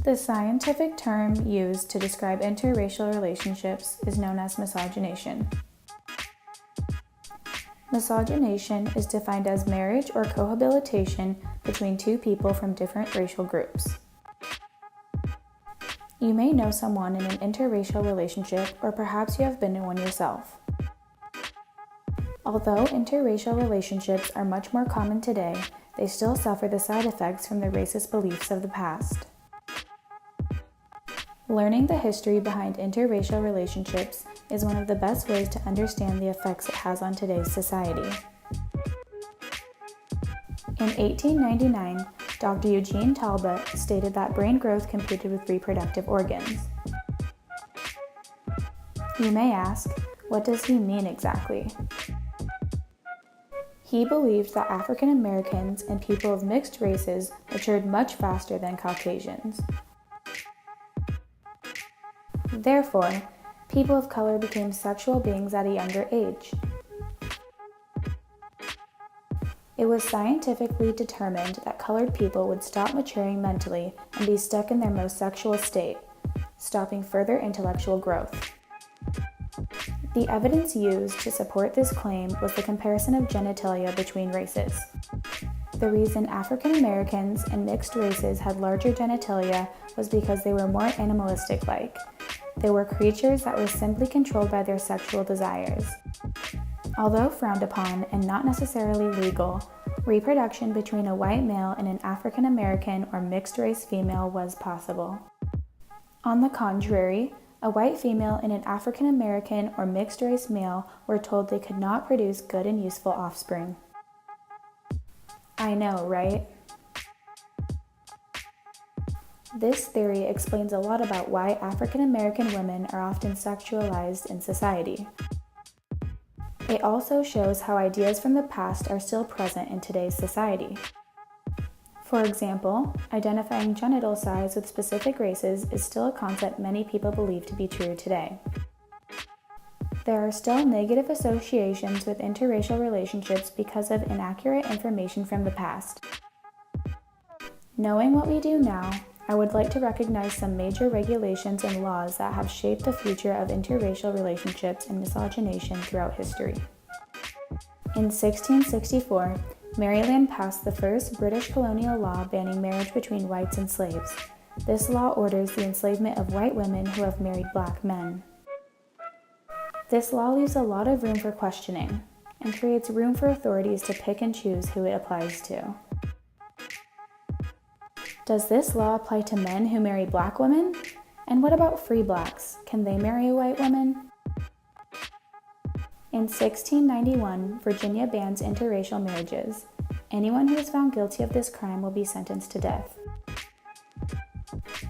The scientific term used to describe interracial relationships is known as miscegenation. Miscegenation is defined as marriage or cohabitation between two people from different racial groups. You may know someone in an interracial relationship, or perhaps you have been in one yourself. Although interracial relationships are much more common today, they still suffer the side effects from the racist beliefs of the past. Learning the history behind interracial relationships is one of the best ways to understand the effects it has on today's society. In 1899, Dr. Eugene Talbot stated that brain growth competed with reproductive organs. You may ask, what does he mean exactly? He believed that African Americans and people of mixed races matured much faster than Caucasians. Therefore, people of color became sexual beings at a younger age. It was scientifically determined that colored people would stop maturing mentally and be stuck in their most sexual state, stopping further intellectual growth. The evidence used to support this claim was the comparison of genitalia between races. The reason African Americans and mixed races had larger genitalia was because they were more animalistic-like. They were creatures that were simply controlled by their sexual desires. Although frowned upon and not necessarily legal, reproduction between a white male and an African American or mixed-race female was possible. On the contrary, a white female and an African American or mixed-race male were told they could not produce good and useful offspring. I know, right? This theory explains a lot about why African American women are often sexualized in society. It also shows how ideas from the past are still present in today's society. For example, identifying genital size with specific races is still a concept many people believe to be true today. There are still negative associations with interracial relationships because of inaccurate information from the past. Knowing what we do now, I would like to recognize some major regulations and laws that have shaped the future of interracial relationships and miscegenation throughout history. In 1664, Maryland passed the first British colonial law banning marriage between whites and slaves. This law orders the enslavement of white women who have married black men. This law leaves a lot of room for questioning and creates room for authorities to pick and choose who it applies to. Does this law apply to men who marry black women? And what about free blacks? Can they marry a white woman? In 1691, Virginia bans interracial marriages. Anyone who is found guilty of this crime will be sentenced to death.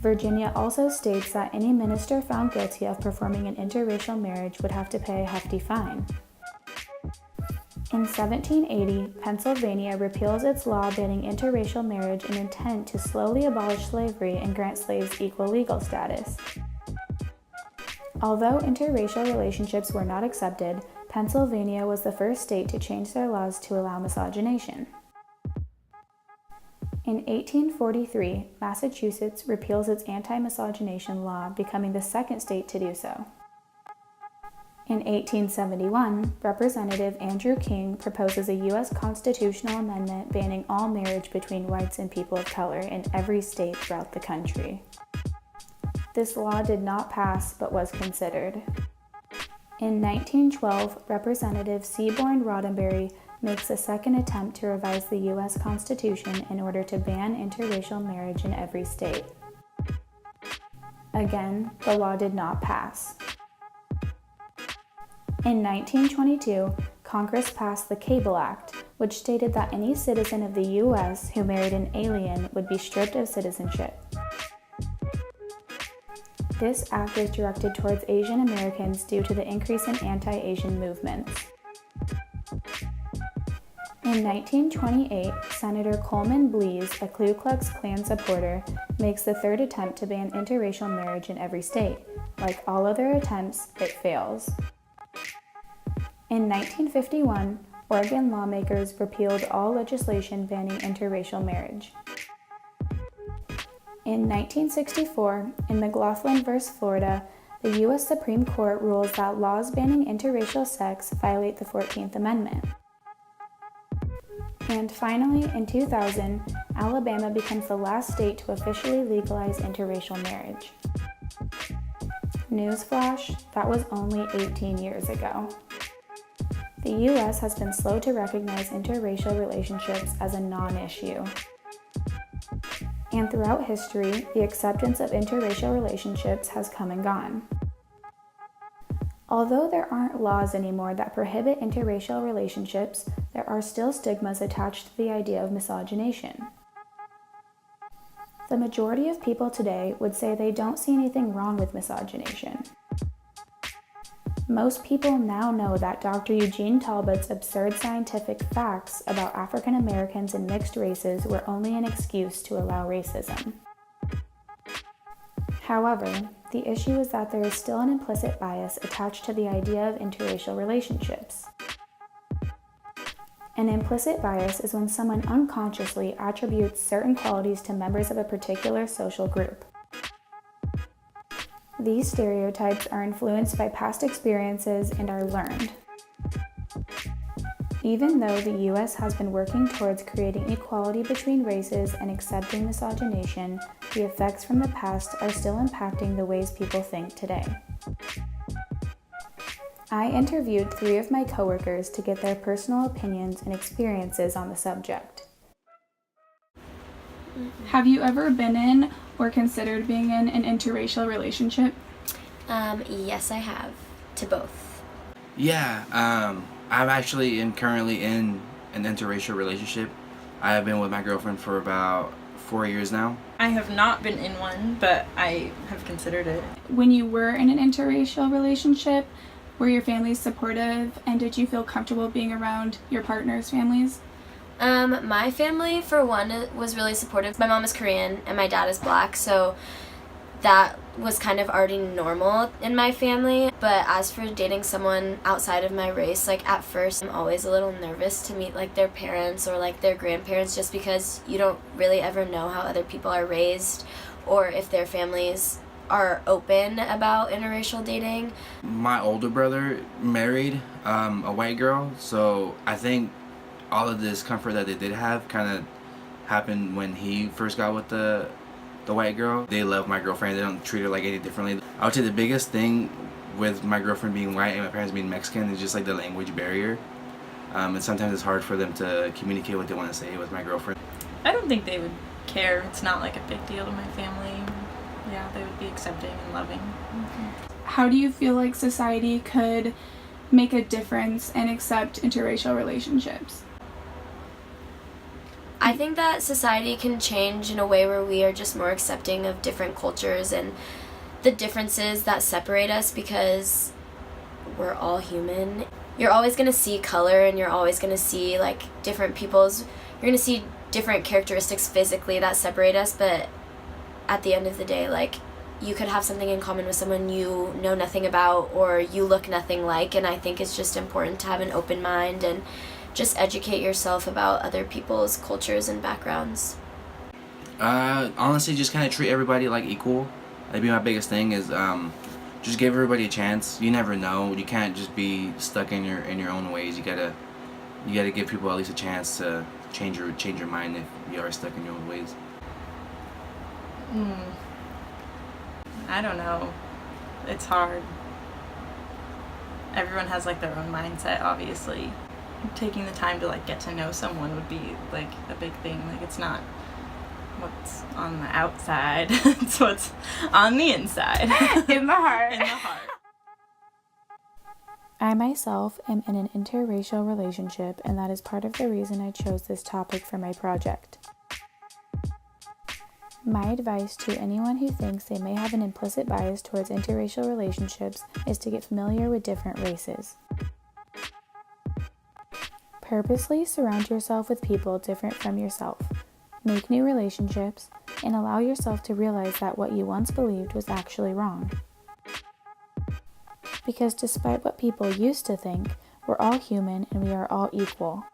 Virginia also states that any minister found guilty of performing an interracial marriage would have to pay a hefty fine. In 1780, Pennsylvania repeals its law banning interracial marriage in intent to slowly abolish slavery and grant slaves equal legal status. Although interracial relationships were not accepted, Pennsylvania was the first state to change their laws to allow miscegenation. In 1843, Massachusetts repeals its anti-miscegenation law, becoming the second state to do so. In 1871, Representative Andrew King proposes a U.S. constitutional amendment banning all marriage between whites and people of color in every state throughout the country. This law did not pass but was considered. In 1912, Representative Seaborn Roddenberry makes a second attempt to revise the U.S. Constitution in order to ban interracial marriage in every state. Again, the law did not pass. In 1922, Congress passed the Cable Act, which stated that any citizen of the U.S. who married an alien would be stripped of citizenship. This act is directed towards Asian Americans due to the increase in anti-Asian movements. In 1928, Senator Coleman Blease, a Ku Klux Klan supporter, makes the third attempt to ban interracial marriage in every state. Like all other attempts, it fails. In 1951, Oregon lawmakers repealed all legislation banning interracial marriage. In 1964, in McLaughlin v. Florida, the U.S. Supreme Court rules that laws banning interracial sex violate the 14th Amendment. And finally, in 2000, Alabama becomes the last state to officially legalize interracial marriage. Newsflash, that was only 18 years ago. The U.S. has been slow to recognize interracial relationships as a non-issue. And throughout history, the acceptance of interracial relationships has come and gone. Although there aren't laws anymore that prohibit interracial relationships, there are still stigmas attached to the idea of misogynation. The majority of people today would say they don't see anything wrong with misogynation. Most people now know that Dr. Eugene Talbot's absurd scientific facts about African Americans and mixed races were only an excuse to allow racism. However, the issue is that there is still an implicit bias attached to the idea of interracial relationships. An implicit bias is when someone unconsciously attributes certain qualities to members of a particular social group. These stereotypes are influenced by past experiences and are learned. Even though the U.S. has been working towards creating equality between races and accepting misogynation, the effects from the past are still impacting the ways people think today. I interviewed 3 of my coworkers to get their personal opinions and experiences on the subject. Have you ever been in or considered being in an interracial relationship? Yes, I have. To both. Yeah, I'm actually currently in an interracial relationship. I have been with my girlfriend for about 4 years now. I have not been in one, but I have considered it. When you were in an interracial relationship, were your families supportive, and did you feel comfortable being around your partner's families? My family, for one, was really supportive. My mom is Korean and my dad is Black, so that was kind of already normal in my family. But as for dating someone outside of my race, like at first I'm always a little nervous to meet like their parents or like their grandparents, just because you don't really ever know how other people are raised or if their families are open about interracial dating. My older brother married a white girl, so I think all of the discomfort that they did have kind of happened when he first got with the white girl. They love my girlfriend. They don't treat her like any differently. I would say the biggest thing with my girlfriend being white and my parents being Mexican is just like the language barrier. And sometimes it's hard for them to communicate what they want to say with my girlfriend. I don't think they would care. It's not like a big deal to my family. Yeah, they would be accepting and loving. How do you feel like society could make a difference and accept interracial relationships? I think that society can change in a way where we are just more accepting of different cultures and the differences that separate us, because we're all human. You're always going to see color, and you're always going to see like different people's, you're going to see different characteristics physically that separate us, but at the end of the day, like, you could have something in common with someone you know nothing about or you look nothing like, and I think it's just important to have an open mind and just educate yourself about other people's cultures and backgrounds. Honestly, just kind of treat everybody like equal. That'd be my biggest thing, is just give everybody a chance. You never know. You can't just be stuck in your own ways. You gotta give people at least a chance to change your mind if you are stuck in your own ways. I don't know. It's hard. Everyone has like their own mindset, obviously. Taking the time to like get to know someone would be like a big thing. Like, it's not what's on the outside, it's what's on the inside. In the heart. In the heart. I myself am in an interracial relationship, and that is part of the reason I chose this topic for my project. My advice to anyone who thinks they may have an implicit bias towards interracial relationships is to get familiar with different races. Purposely surround yourself with people different from yourself. Make new relationships, and allow yourself to realize that what you once believed was actually wrong. Because despite what people used to think, We're all human and we are all equal.